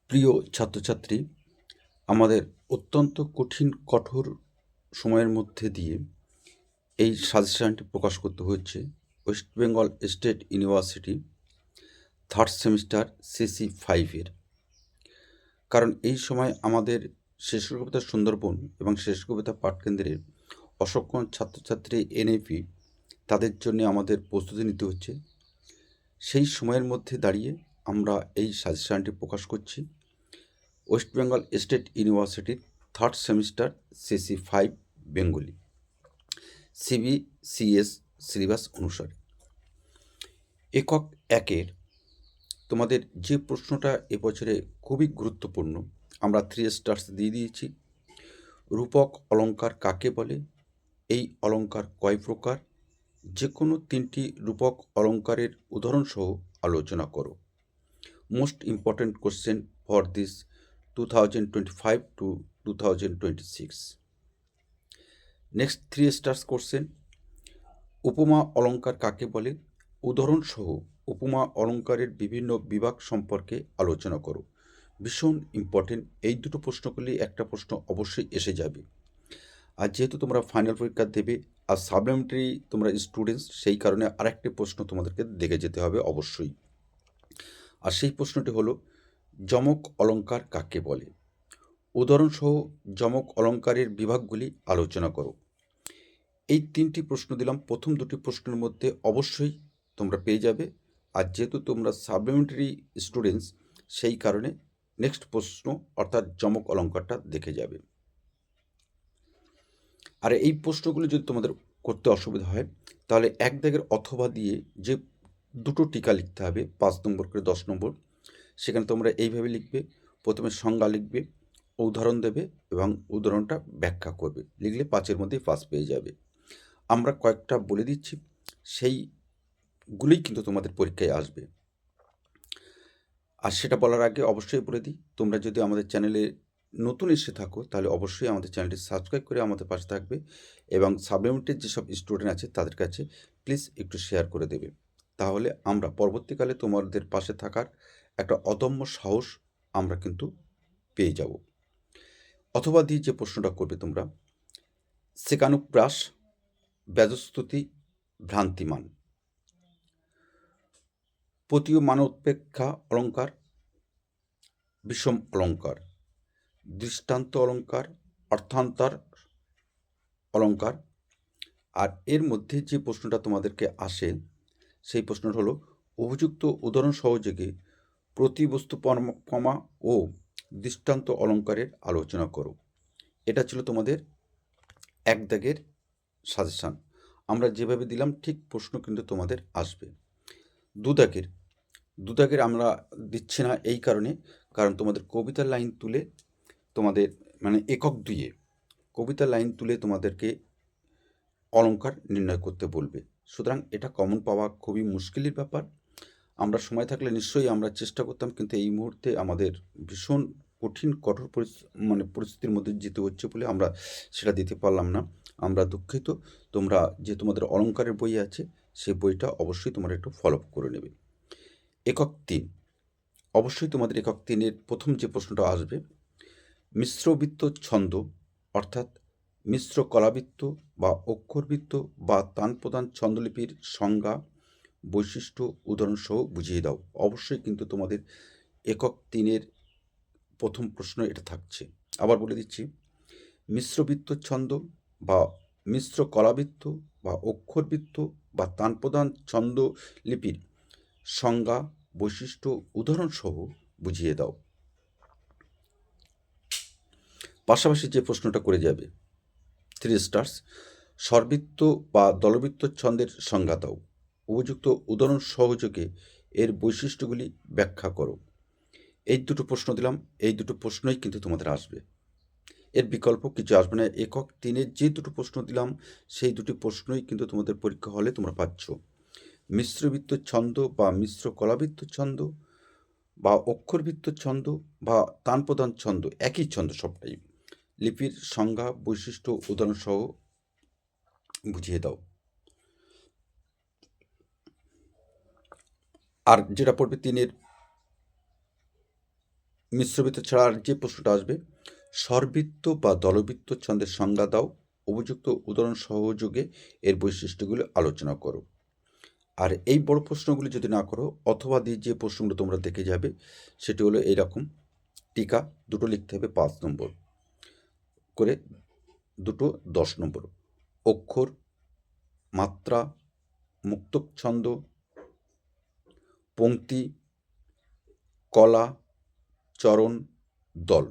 প্রিয় ছাত্রছাত্রী, আমাদের অত্যন্ত কঠোর সময়ের মধ্যে দিয়ে এই সাজেশনটি প্রকাশ করতে হচ্ছে West Bengal State University third semester CC 5-এর। কারণ এই সময় আমাদের শেষ কবিতা সুন্দরবন এবং শেষ কবিতা পাঠকেন্দ্রের অসংখ্য ছাত্রছাত্রী এনএপি তাদের জন্য আমাদের প্রস্তুতি নিতে হচ্ছে। সেই সময়ের মধ্যে দাঁড়িয়ে আমরা এই সাজেশনটি প্রকাশ করছি ওয়েস্ট বেঙ্গল স্টেট ইউনিভার্সিটির third semester CC 5 Bengali CBCS syllabus অনুসারে। একক 1-এর তোমাদের যে প্রশ্নটা এবছরে খুবই গুরুত্বপূর্ণ, আমরা 3 স্টার্স দিয়ে দিয়েছি। রূপক অলঙ্কার কাকে বলে? এই অলঙ্কার কয় প্রকার? যে কোনো 3টি রূপক অলঙ্কারের উদাহরণসহ আলোচনা করো। Most important question for this 2025 to 2026. Next 3 stars question, উপমা অলঙ্কার কাকে বলে? উদাহরণসহ উপমা অলঙ্কারের বিভিন্ন বিভাগ সম্পর্কে আলোচনা করো। ভীষণ ইম্পর্টেন্ট, এই দুটো প্রশ্ন করলে একটা প্রশ্ন অবশ্যই এসে যাবে। আর যেহেতু তোমরা ফাইনাল পরীক্ষা দেবে আর সাপ্লিমেন্টারি তোমরা স্টুডেন্টস, সেই কারণে আরেকটি প্রশ্ন তোমাদেরকে দেখে যেতে হবে অবশ্যই। আর সেই প্রশ্নটি হলো, যমক অলঙ্কার কাকে বলে? উদাহরণসহ যমক অলঙ্কারের বিভাগগুলি আলোচনা করো। এই 3টি প্রশ্ন দিলাম। প্রথম 2টি প্রশ্নের মধ্যে অবশ্যই তোমরা পেয়ে যাবে। আর যেহেতু তোমরা সাপ্লিমেন্টারি স্টুডেন্টস, সেই কারণে নেক্সট প্রশ্ন অর্থাৎ যমক অলঙ্কারটা দেখে যাবে। আর এই প্রশ্নগুলি যদি তোমাদের করতে অসুবিধা হয়, তাহলে 1 দাগের অথবা দিয়ে যে দুটো টিকা লিখতে হবে, 5 নম্বর করে 10 নম্বর, সেখানে তোমরা এইভাবে লিখবে। প্রথমে সংজ্ঞা লিখবে, উদাহরণ দেবে এবং উদাহরণটা ব্যাখ্যা করবে। লিখলে 5-এর মধ্যেই 5 পেয়ে যাবে। আমরা কয়েকটা বলে দিচ্ছি, সেইগুলোই কিন্তু তোমাদের পরীক্ষায় আসবে। আর সেটা বলার আগে অবশ্যই বলে দিই, তোমরা যদি আমাদের চ্যানেলে নতুন এসে থাকো, তাহলে অবশ্যই আমাদের চ্যানেলটি সাবস্ক্রাইব করে আমাদের পাশে থাকবে এবং সাপ্লিমেন্টারির যেসব স্টুডেন্ট আছে তাদের কাছে প্লিজ একটু শেয়ার করে দেবে। তাহলে আমরা পরবর্তীকালে তোমাদের পাশে থাকার একটা অদম্য সাহস আমরা কিন্তু পেয়ে যাব। অথবা দিয়ে যে প্রশ্নটা করবে তোমরা, সেকানুপ্রাস, ব্যাজস্তুতি, ভ্রান্তিমান, প্রতীয়মানোৎপেক্ষা অলঙ্কার, বিষম অলঙ্কার, দৃষ্টান্ত অলঙ্কার, অর্থান্তর অলঙ্কার। আর এর মধ্যে যে প্রশ্নটা তোমাদেরকে আসে, সেই প্রশ্নটা হলো, উপযুক্ত উদাহরণ সহযোগে প্রতিবস্তু কমা ও দৃষ্টান্ত অলঙ্কারের আলোচনা করো। এটা ছিল তোমাদের 1 দাগের সাজেশান। আমরা যেভাবে দিলাম ঠিক প্রশ্ন কিন্তু তোমাদের আসবে। 2 দাগের আমরা দিচ্ছি না এই কারণে, কারণ তোমাদের কবিতার লাইন তুলে তোমাদের মানে একক 2-এ কবিতার লাইন তুলে তোমাদেরকে অলঙ্কার নির্ণয় করতে বলবে। সুতরাং এটা কমন পাওয়া খুবই মুশকিলের ব্যাপার। আমরা সময় থাকলে নিশ্চয়ই আমরা চেষ্টা করতাম, কিন্তু এই মুহূর্তে আমাদের ভীষণ কঠোর পরিস্থিতির মধ্যে যেতে হচ্ছে বলে আমরা সেটা দিতে পারলাম না। আমরা দুঃখিত। তোমরা যে তোমাদের অলঙ্কারের বই আছে, সেই বইটা অবশ্যই তোমরা একটু ফলো আপ করে নেবে। একক 3, অবশ্যই তোমাদের একক 3-এর প্রথম যে প্রশ্নটা আসবে, মিশ্রবৃত্ত ছন্দ অর্থাৎ মিশ্র কলাবৃত্ত বা অক্ষরবৃত্ত বা তান প্রদান ছন্দলিপির সংজ্ঞা, বৈশিষ্ট্য, উদাহরণসহ বুঝিয়ে দাও। অবশ্যই কিন্তু তোমাদের একক 3-এর প্রথম প্রশ্ন এটা থাকছে। আবার বলে দিচ্ছি, মিশ্রবৃত্ত ছন্দ বা মিশ্র কলাবৃত্ত বা অক্ষরবৃত্ত বা তান প্রদান ছন্দলিপির সংজ্ঞা, বৈশিষ্ট্য, উদাহরণসহ বুঝিয়ে দাও। পাশাপাশি যে প্রশ্নটা করে যাবে 3 স্টার্স, স্বরবৃত্ত বা দলবৃত্ত ছন্দের সংজ্ঞা দাও। উপযুক্ত উদাহরণ সহযোগে এর বৈশিষ্ট্যগুলি ব্যাখ্যা করো। এই দুটো প্রশ্ন দিলাম, এই দুটো প্রশ্নই কিন্তু তোমাদের আসবে। এর বিকল্প কিছু আসবে না। একক 3-এর যে দুটো প্রশ্ন দিলাম, সেই দুটি প্রশ্নই কিন্তু তোমাদের পরীক্ষা হলে তোমরা পাচ্ছ। মিশ্রবৃত্ত ছন্দ বা মিশ্র কলাবৃত্ত ছন্দ বা অক্ষরবৃত্ত ছন্দ বা তান প্রদান ছন্দ, একই ছন্দ সবটাই। লিপির সংজ্ঞা, বৈশিষ্ট্য, উদাহরণসহ বুঝিয়ে দাও। আর যেটা পড়বে 3-এর মিশ্রবৃত্ত ছাড়া আর যে প্রশ্নটা আসবে, স্বরবৃত্ত বা দলবৃত্ত ছন্দের সংজ্ঞা দাও, উপযুক্ত উদাহরণ সহযোগে এর বৈশিষ্ট্যগুলো আলোচনা করো। আর এই বড় প্রশ্নগুলি যদি না করো, অথবা দিয়ে যে প্রশ্নগুলো তোমরা দেখে যাবে সেটি হলো এইরকম, টিকা দুটো লিখতে হবে 5 নম্বর করে, দুটো 10 নম্বর, অক্ষর, মাত্রা, মুক্তক ছন্দ, পংক্তি, কলা, চরণ, দল,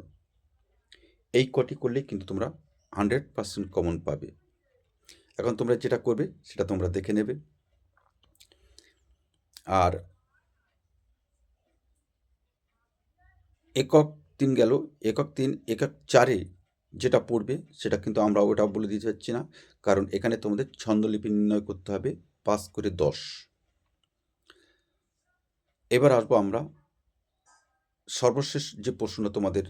এই কটি করলেই কিন্তু তোমরা 100% কমন পাবে। এখন তোমরা যেটা করবে সেটা তোমরা দেখে নেবে। আর একক 3 গেল, একক 3, একক 4-এ যেটা পড়বে সেটা কিন্তু আমরা ওটা বলে দিতে পারছি না, কারণ এখানে তোমাদের ছন্দলিপি নির্ণয় করতে হবে 5 করে 10। এবার আসবো আমরা সর্বশেষ যে প্রশ্নটা তোমাদের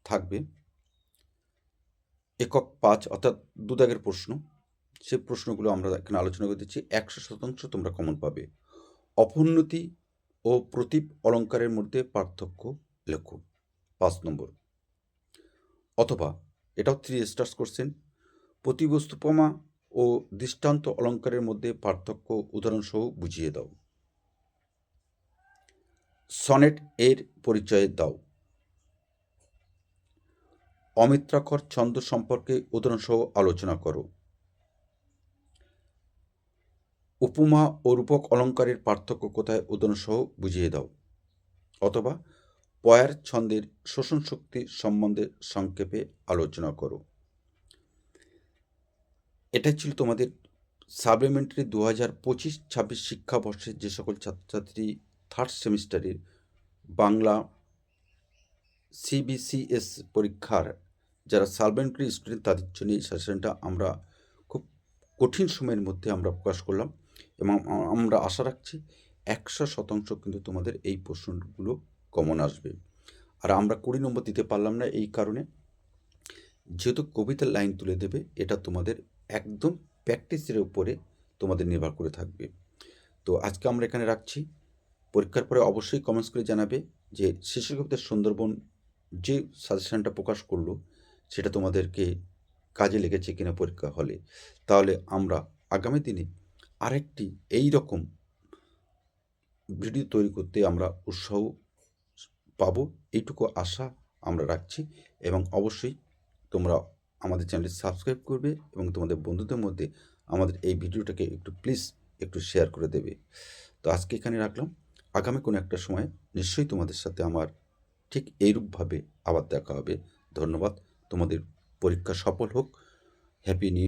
থাকবে, একক 5 অর্থাৎ 2 দাগের প্রশ্ন, সেই প্রশ্নগুলো আমরা এখানে আলোচনা করে দিচ্ছি। 100% তোমরা কমন পাবে। অপোন্নতি ও প্রতীপ অলঙ্কারের মধ্যে পার্থক্য লেখো, 5 নম্বর। অথবা এটাও 3 স্টার্স কোশ্চেন, প্রতিবস্তুপমা ও দৃষ্টান্ত অলঙ্কারের মধ্যে পার্থক্য উদাহরণসহ বুঝিয়ে দাও। সনেট এর পরিচয় দাও। অমিত্রাক্ষর ছন্দ সম্পর্কে উদাহরণসহ আলোচনা করো। উপমা ও রূপক অলঙ্কারের পার্থক্য কোথায় উদাহরণসহ বুঝিয়ে দাও। অথবা পয়ার ছন্দের শোষণ শক্তি সম্বন্ধে সংক্ষেপে আলোচনা করো। এটাই ছিল তোমাদের সাপ্লিমেন্টারি 2025-26 শিক্ষাবর্ষে যে সকল ছাত্রছাত্রী থার্ড সেমিস্টারের বাংলা সিবিসিএস পরীক্ষার যারা সাপ্লিমেন্টারি স্টুডেন্ট, তাদের জন্য এই সেশনটা আমরা খুব কঠিন সময়ের মধ্যে আমরা প্রকাশ করলাম, এবং আমরা আশা রাখছি 100% কিন্তু তোমাদের এই প্রশ্নগুলো কমন আসবে। আর আমরা 20 নম্বর দিতে পারলাম না এই কারণে, যেহেতু কবিতার লাইন তুলে দেবে, এটা তোমাদের একদম প্র্যাকটিসের উপরে তোমাদের নির্ভর করে থাকবে। তো আজকে আমরা এখানে রাখছি। পরীক্ষার পরে অবশ্যই কমেন্টস করে জানাবে যে শিশু কবিতা সুন্দরবন যে সাজেশনটা প্রকাশ করলো সেটা তোমাদেরকে কাজে লেগেছে কিনা পরীক্ষা হলে। তাহলে আমরা আগামী দিনে আরেকটি এই রকম ভিডিও তৈরি করতে আমরা উৎসাহ পাবো, এইটুকু আশা আমরা রাখছি। এবং অবশ্যই তোমরা আমাদের চ্যানেলটি সাবস্ক্রাইব করবে এবং তোমাদের বন্ধুদের মধ্যে আমাদের এই ভিডিওটাকে একটু প্লিজ একটু শেয়ার করে দেবে। তো আজকে এখানে রাখলাম। আগামী কোনো একটা সময় নিশ্চয়ই তোমাদের সাথে আমার ঠিক এইরূপভাবে আবার দেখা হবে। ধন্যবাদ। তোমাদের পরীক্ষা সফল হোক। Happy new